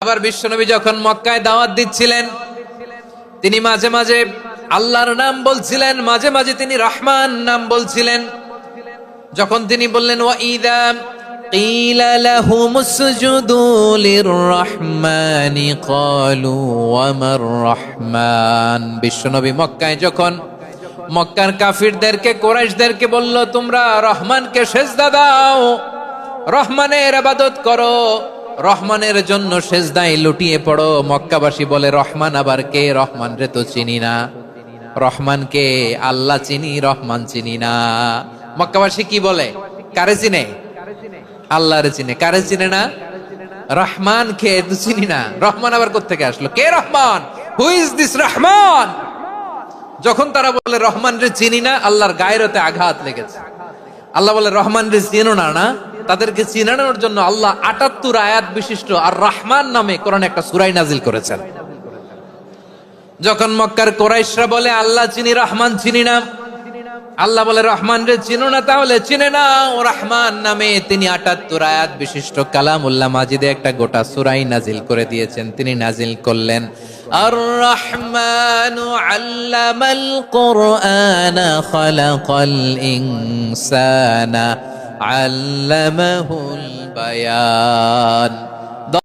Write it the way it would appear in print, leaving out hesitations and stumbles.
আবার বিশ্বনবী যখন মক্কায় দাওয়াত দিচ্ছিলেন, তিনি মাঝে মাঝে আল্লাহর নাম বলছিলেন, মাঝে মাঝে তিনি রহমান নাম বলছিলেন। যখন তিনি বললেন ওয়াইদা কিলা লাহুমুসজুদু লিররহমানি ক্বালু ওয়ামার রহমান। বিশ্বনবী মক্কায় যখন মক্কার কাফিরদেরকে, কুরাইশদেরকে বলল, তোমরা রহমানকে সেজদা দাও, রহমানের ইবাদত করো, রহমানের জন্য সেজদায় লুটিয়ে পড়ো। মক্কাবাসী বলে, রহমান আবার কে? রহমান রে তো চিনি না। রহমানকে? আল্লাহ চিনি, রহমান চিনি না। মক্কাবাসী কি বলে? কারে চিনে? আল্লাহরে চিনে। কারে চিনে না? রহমান কে তো চিনি না। রহমান আবার কোত্থেকে আসলো? কে Rahman? Who is this Rahman? যখন তারা বলে রহমান রে চিনি না, আল্লাহর গায়রতে আঘাত লেগেছে। আল্লাহ বলে, রহমান রে চিনো না? না, তাদেরকে চিনানোর জন্য আল্লাহ ৭৮ আয়াত বিশিষ্ট আর রহমান নামে কোরআনে একটা সূরা নাজিল করেছেন। যখন মক্কার কুরাইশরা বলে আল্লাহ চিনি, রহমান চিনি না, আল্লাহ বলে, রহমান রে চিনো না, তাহলে চিনে না ও রহমান নামে তিনি ৭৮ আয়াত বিশিষ্ট কালামুল্লাহ মাজিদে একটা গোটা সূরা নাজিল করে দিয়েছেন। তিনি নাজিল করলেন, আর রহমানু আল্লামাল কুরআনা খালাকাল ইনসানা আল্লামাহুল বায়ান।